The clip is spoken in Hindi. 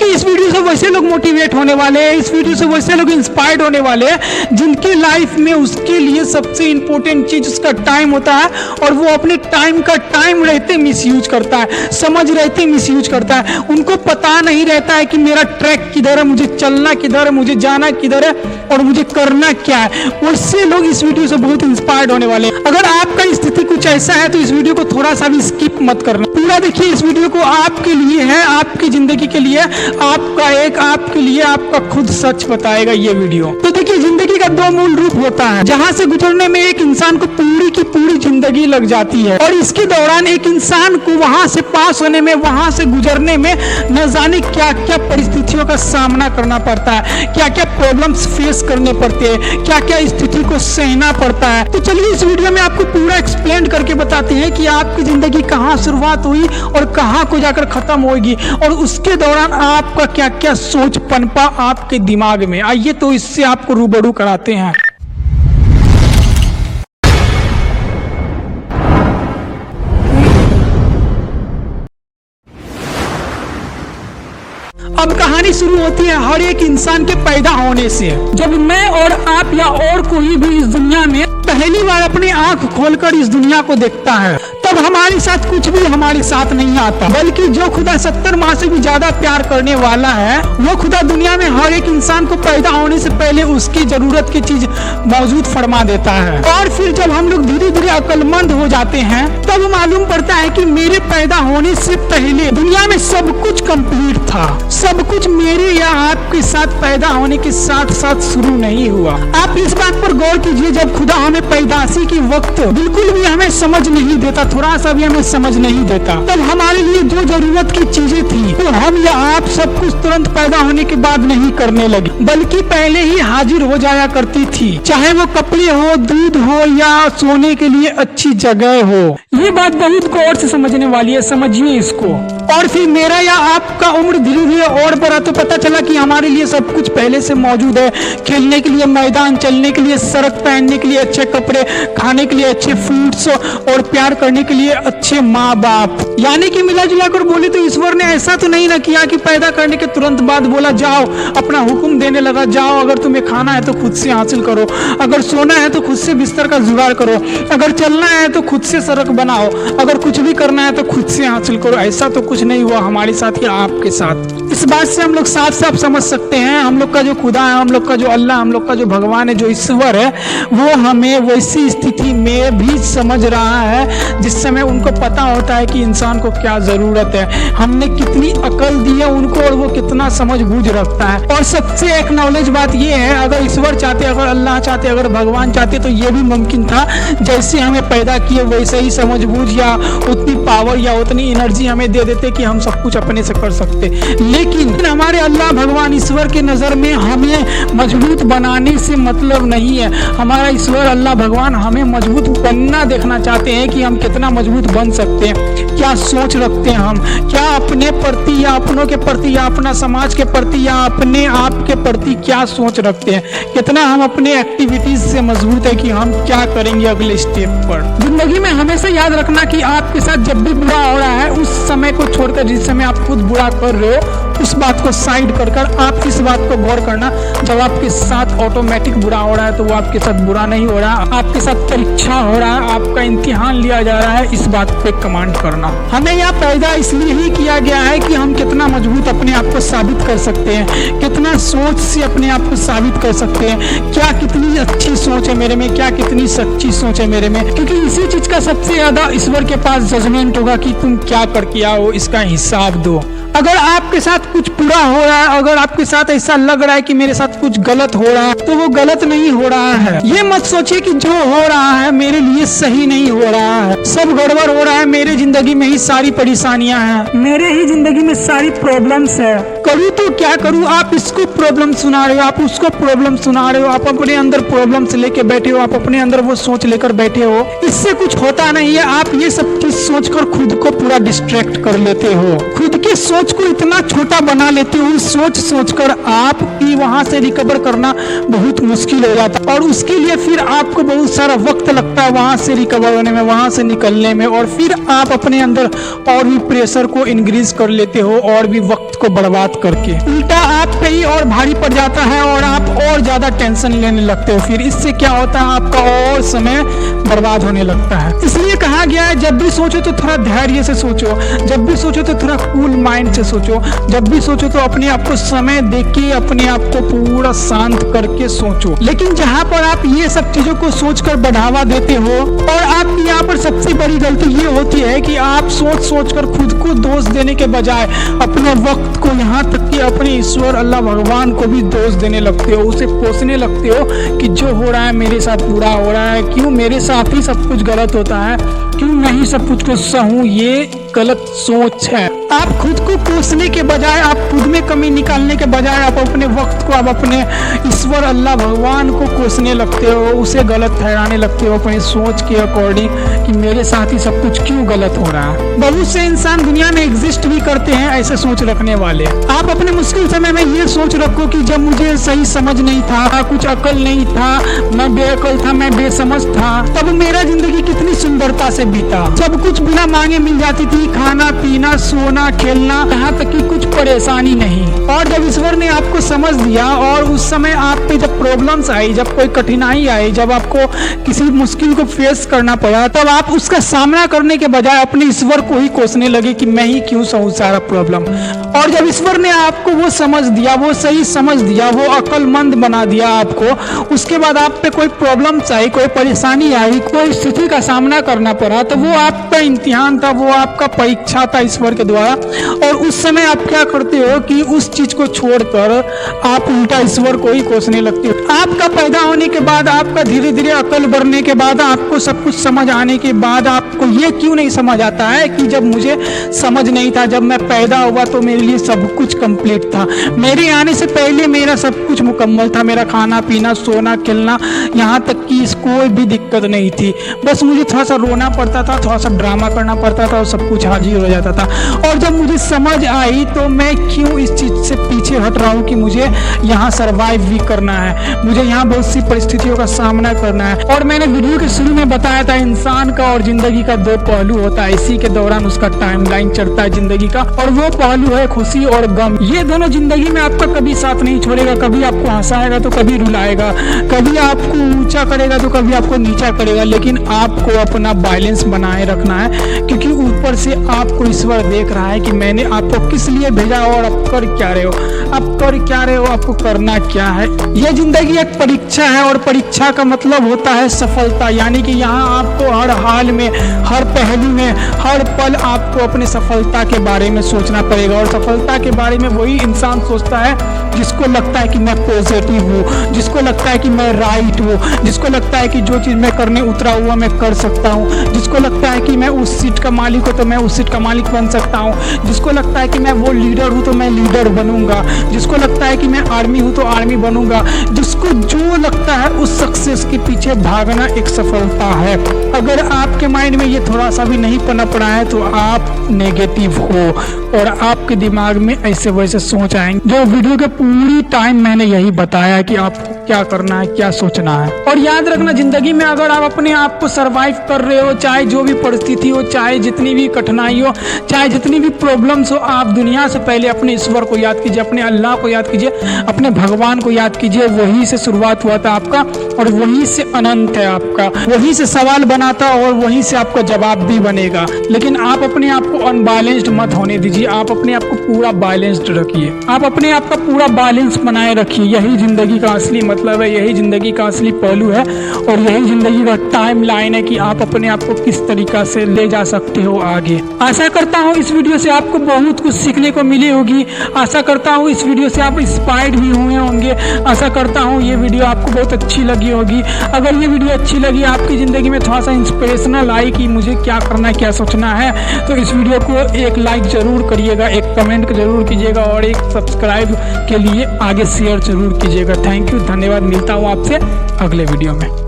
देखिए इस वीडियो से वैसे लोग मोटिवेट होने वाले हैं, इस वीडियो से वैसे लोग इंस्पायर्ड होने वाले हैं जिनकी लाइफ में उसके लिए सबसे इंपॉर्टेंट चीज उसका टाइम होता है और वो अपने टाइम का टाइम रहते मिसयूज करता है, समझ रहते मिसयूज करता है। उनको पता नहीं रहता है कि मेरा ट्रैक किधर है, मुझे चलना किधर है, मुझे जाना किधर है और मुझे करना क्या है। उससे लोग इस वीडियो से बहुत इंस्पायर्ड होने वाले हैं। अगर आपका स्थिति कुछ ऐसा है तो इस वीडियो को थोड़ा सा भी स्किप मत करना, पूरा देखिए। इस वीडियो को आपके लिए है, आपकी जिंदगी के लिए, आपके लिए आपका खुद सच बताएगा ये वीडियो। तो देखिए जिंदगी का दो मूल रूप होता है जहाँ से गुजरने में एक इंसान को पूरी की पूरी जिंदगी लग जाती है और इसके दौरान एक इंसान को वहां से पास होने में, वहां से गुजरने में न जाने क्या क्या परिस्थितियों का सामना करना पड़ता है, क्या क्या प्रॉब्लम्स फेस करने पड़ते हैं, क्या क्या स्थिति को सहना पड़ता है। तो चलिए इस वीडियो में आपको पूरा एक्सप्लेन करके बताते हैं कि आपकी जिंदगी कहाँ शुरुआत हुई और कहाँ को जाकर खत्म होगी और उसके दौरान आपका क्या क्या सोच पनपा आपके दिमाग में। आइए तो इससे आपको रूबरू कराते हैं। अब कहानी शुरू होती है हर एक इंसान के पैदा होने से। जब मैं और आप या और कोई भी इस दुनिया में पहली बार अपनी आंख खोलकर इस दुनिया को देखता है, तब हमारे साथ कुछ भी हमारे साथ नहीं आता, बल्कि जो खुदा 70 माह से भी ज्यादा प्यार करने वाला है वो खुदा दुनिया में हर एक इंसान को पैदा होने से पहले उसकी जरूरत की चीज मौजूद फरमा देता है। और फिर जब हम लोग धीरे धीरे अक्लमंद हो जाते हैं तब मालूम पड़ता है कि मेरे पैदा होने से पहले दुनिया में सब कुछ कंप्लीट था, सब कुछ मेरे या आपके साथ पैदा होने के साथ साथ शुरू नहीं हुआ। आप इस बात पर गौर कीजिए, जब खुदा हमें पैदाशी के वक्त बिल्कुल भी हमें समझ नहीं देता, थोड़ा सा भी हमें समझ नहीं देता, तब हमारे लिए जो जरूरत की चीजें थी तो हम या आप सब कुछ तुरंत पैदा होने के बाद नहीं करने लगे, बल्कि पहले ही हाजिर हो जाया करती थी, चाहे वो कपड़े हो, दूध हो या सोने के लिए अच्छी जगह हो। ये बात बहुत गौर से समझने वाली है, समझिए इसको। और फिर मेरा या आपका उम्र धीरे धीरे और बढ़ा तो पता चला कि हमारे लिए सब कुछ पहले से मौजूद है, खेलने के लिए मैदान, चलने के लिए सड़क, पहनने के लिए अच्छे कपड़े, खाने के लिए अच्छे फूड्स और प्यार करने के लिए अच्छे माँ बाप। यानी कि मिला जुला कर बोले तो ईश्वर ने ऐसा तो नहीं ना किया कि पैदा करने के तुरंत बाद बोला जाओ, अपना हुक्म देने लगा, जाओ अगर तुम्हें खाना है तो खुद से हासिल करो, अगर सोना है तो खुद से बिस्तर का जुगाड़ करो, अगर चलना है तो खुद से सड़क बनाओ, अगर कुछ भी करना है तो खुद से हासिल करो। ऐसा तो कुछ नहीं हुआ हमारे साथ या आपके साथ। इस बात से हम लोग साफ साफ समझ सकते हैं हम लोग का जो खुदा है, हम लोग का जो अल्लाह, हम लोग का जो भगवान है, जो ईश्वर है, वो हमें वैसी स्थिति में भी समझ रहा है जिस समय उनको पता होता है कि इंसान को क्या जरूरत है, हमने कितनी अकल दी है उनको और वो कितना समझ बूझ रखता है। और सबसे एक नॉलेज बात ये है, अगर ईश्वर चाहते, अगर अल्लाह चाहते, अगर भगवान चाहते तो ये भी मुमकिन था जैसे हमें पैदा किए वैसे ही समझ बूझ या उतनी पावर या उतनी एनर्जी हमें दे देते कि हम सब कुछ अपने से कर सकते। लेकिन हमारे अल्लाह भगवान ईश्वर के नजर में हमें मजबूत बनाने से मतलब नहीं है। हमारा ईश्वर अल्लाह भगवान हमें मजबूत बनना देखना चाहते हैं कि हम कितना मजबूत बन सकते हैं, क्या सोच रखते हैं हम, क्या अपने प्रति या अपनों के प्रति या अपना समाज के प्रति या अपने आप के प्रति क्या सोच रखते हैं, कितना हम अपने एक्टिविटीज से मजबूत है कि हम क्या करेंगे अगले स्टेप पर। जिंदगी में हमेशा याद रखना कि आपके साथ जब भी बुरा हो रहा है उस समय को छोड़कर जिस समय आप खुद बुरा कर रहे हो उस बात को साइड कर आप इस बात को गौर करना, जब आपके साथ ऑटोमेटिक बुरा हो रहा है तो वो आपके साथ बुरा नहीं हो रहा, आपके साथ परीक्षा हो रहा है, आपका इम्तिहान लिया जा रहा है, इस बात पे कमांड करना। हमें यहाँ पैदा इसलिए ही किया गया है कि हम कितना मजबूत अपने आप को साबित कर सकते हैं, कितना सोच से अपने आप को साबित कर सकते हैं, क्या कितनी अच्छी सोच है मेरे में, क्या कितनी सच्ची सोच है मेरे में, क्योंकि इसी चीज का सबसे ज्यादा ईश्वर के पास जजमेंट होगा कि तुम क्या करके आओ, इसका हिसाब दो। अगर आपके साथ कुछ बुरा हो रहा है, अगर आपके साथ ऐसा लग रहा है कि मेरे साथ कुछ गलत हो रहा है, तो वो गलत नहीं हो रहा है। ये मत सोचिए कि जो हो रहा है मेरे लिए सही नहीं हो रहा है, सब गड़बड़ हो रहा है, मेरे जिंदगी में ही सारी परेशानियां हैं, मेरे ही जिंदगी में सारी प्रॉब्लम्स है, करूँ तो क्या करूँ। आप इसको प्रॉब्लम सुना रहे हो, आप उसको प्रॉब्लम सुना रहे हो, आप अपने अंदर प्रॉब्लम्स लेके बैठे हो, आप अपने अंदर वो सोच लेकर बैठे हो, इससे कुछ होता नहीं है। आप ये सब चीज सोचकर खुद को पूरा डिस्ट्रैक्ट कर लेते हो, खुद के सोच को इतना छोटा बना लेते हो, सोचकर आप की वहां से रिकवर करना बहुत मुश्किल हो जाता है और उसके लिए फिर आपको बहुत सारा वक्त लगता है वहां से रिकवर होने में, वहां से निकलने में, और फिर आप अपने अंदर और भी प्रेशर को इंक्रीज कर लेते हो और भी वक्त को बर्बाद करके उल्टा आप पे ही और भारी पड़ जाता है और आप और ज्यादा टेंशन लेने लगते हो। फिर इससे क्या होता है, आपका और समय बर्बाद होने लगता है। इसलिए कहा गया है जब भी सोचो तो थोड़ा धैर्य से सोचो, जब भी सोचो तो थोड़ा कूल माइंड से सोचो, जब भी सोचो तो अपने आप को समय देके अपने आप को पूरा शांत करके सोचो। लेकिन जहाँ पर आप ये सब चीजों को सोचकर बढ़ावा देते हो, और आपकी यहाँ पर सबसे बड़ी गलती ये होती है कि आप सोच कर खुद को दोष देने के बजाय अपने वक्त को, यहाँ तक कि अपने ईश्वर अल्लाह भगवान को भी दोष देने लगते हो, उसे कोसने लगते हो कि जो हो रहा है मेरे साथ बुरा हो रहा है, क्यों मेरे साथ ही सब कुछ गलत होता है, क्यों मैं ही सब कुछ को सहूं। ये गलत सोच है। आप खुद को कोसने के बजाय, आप खुद में कमी निकालने के बजाय आप अपने वक्त को, आप अपने ईश्वर अल्लाह भगवान को कोसने लगते हो, उसे गलत ठहराने लगते हो अपनी सोच के अकॉर्डिंग कि मेरे साथ ही सब कुछ क्यों गलत हो रहा है। बहुत से इंसान दुनिया में एग्जिस्ट भी करते हैं ऐसे सोच रखने वाले। आप अपने मुश्किल समय में ये सोच रखो कि जब मुझे सही समझ नहीं था, कुछ अकल नहीं था, मैं बेअकल था, मैं बेसमझ था, तब मेरा जिंदगी कितनी सुंदरता से बीता। सब कुछ बिना मांगे मिल जाती थी, खाना पीना सोना खेलना, यहाँ तक कि कुछ परेशानी नहीं। और जब ईश्वर ने आपको समझ दिया और उस समय आप पे जब प्रॉब्लम्स आई, जब कोई कठिनाई आई, जब आपको किसी मुश्किल को फेस करना पड़ा, तब आप उसका सामना करने के बजाय अपने ईश्वर को ही कोसने लगे कि मैं ही क्यों सहूं सारा प्रॉब्लम। और जब ईश्वर ने आपको वो समझ दिया, वो सही समझ दिया, वो अक्लमंद बना दिया आपको, उसके बाद आप पे कोई प्रॉब्लम्स आई, कोई परेशानी आई, कोई स्थिति का सामना करना पड़ा, तो वो आपका इम्तिहान था, वो आपका परीक्षा था ईश्वर के द्वारा। और उस समय आप क्या करते हो कि उस चीज को छोड़कर आप उल्टा ईश्वर को ही कोसने लगते हो। आपका पैदा होने के बाद, आपका धीरे धीरे अकल बढ़ने के बाद, आपको सब कुछ समझ आने के बाद आपको ये क्यों नहीं समझ आता है कि जब मुझे समझ नहीं था, जब मैं पैदा हुआ तो मेरे लिए सब कुछ कंप्लीट था, मेरे आने से पहले मेरा सब कुछ मुकम्मल था, मेरा खाना पीना सोना खेलना, यहाँ तक कि कोई भी दिक्कत नहीं थी, बस मुझे थोड़ा सा रोना पड़ता था, थोड़ा सा ड्रामा करना पड़ता था और सब कुछ हाजिर हो जाता था। और जब मुझे समझ आई तो मैं क्यों इस चीज से पीछे हट रहा हूँ कि मुझे यहाँ सरवाइव भी करना है, मुझे यहाँ बहुत सी परिस्थितियों का सामना करना है। और मैंने वीडियो के शुरू में बताया था इंसान का और जिंदगी का दो पहलू होता है, इसी के दौरान उसका टाइमलाइन चढ़ता है जिंदगी का, और वो पहलू है खुशी और गम। ये दोनों जिंदगी में आपका कभी साथ नहीं छोड़ेगा, कभी आपको हंसाएगा तो कभी रुलाएगा, कभी आपको ऊंचा करेगा तो कभी आपको नीचा करेगा, लेकिन आपको अपना बैलेंस बनाए रखना है, क्योंकि ऊपर से आपको ईश्वर देख रहा है कि मैंने आपको किस लिए भेजा और आप कर क्या रहे हो, आप कर क्या रहे हो, आपको करना क्या है। ये जिंदगी एक परीक्षा है और परीक्षा का मतलब होता है सफलता, यानी कि यहाँ आपको हर हाल में, हर पहलू में, हर पल आपको अपने सफलता के बारे में सोचना पड़ेगा। और सफलता के बारे में वही इंसान सोचता है जिसको लगता है कि मैं पॉजिटिव हूँ, जिसको लगता है कि मैं राइट हूँ, जिसको लगता है कि जो चीज़ मैं करने उतरा हुआ मैं कर सकता हूँ, जिसको लगता है कि मैं उस सीट का मालिक हूँ तो मैं उस सीट का मालिक बन सकता हूँ, जिसको लगता है कि मैं वो लीडर हूँ तो मैं लीडर बनूंगा, जिसको लगता है कि मैं आर्मी हूँ तो आर्मी बनूंगा, जिसको जो लगता है उस सक्सेस के पीछे भागना एक सफलता है। अगर आपके माइंड में ये थोड़ा सा भी नहीं पनप रहा है तो आप नेगेटिव हो और आपके दिमाग में ऐसे वैसे सोच आएंगे। जो वीडियो के पूरी टाइम मैंने यही बताया कि आपको क्या करना है, क्या सोचना है। और याद रखना, जिंदगी में अगर आप अपने आप को सरवाइव कर रहे हो, चाहे जो भी परिस्थिति हो, चाहे जितनी भी कठिनाई हो, चाहे जितनी भी प्रॉब्लम्स हो, आप दुनिया से पहले अपने ईश्वर को याद कीजिए, अपने अल्लाह को याद कीजिए, अपने भगवान को याद कीजिए। वही से शुरुआत हुआ था आपका और वही से अनंत है आपका, वही से सवाल बना था और वही से आपका जवाब भी बनेगा। लेकिन आप अपने आप को अनबैलेंस्ड मत होने दीजिए, आप अपने आप को पूरा बैलेंस्ड रखिए, आप अपने आप का पूरा बैलेंस बनाए रखिए। यही जिंदगी का असली मतलब है, यही जिंदगी का असली पहलू है और यही जिंदगी का टाइम लाइन है कि आप अपने आप को किस तरीका से ले जा सकते हो आगे। आशा करता हूँ इस वीडियो से आपको बहुत कुछ सीखने को मिली होगी, आशा करता हूँ इस वीडियो से आप इंस्पायर्ड भी हुए होंगे, आशा करता हूँ ये वीडियो आपको बहुत अच्छी लगी होगी। अगर ये वीडियो अच्छी लगी, आपकी ज़िंदगी में थोड़ा सा इंस्पिरेशनल आई कि मुझे क्या करना है, क्या सोचना है, तो इस वीडियो को एक लाइक ज़रूर करिएगा, एक कमेंट ज़रूर कीजिएगा और एक सब्सक्राइब के लिए आगे शेयर ज़रूर कीजिएगा। थैंक यू, धन्यवाद। मिलता हूँ आपसे अगले वीडियो में।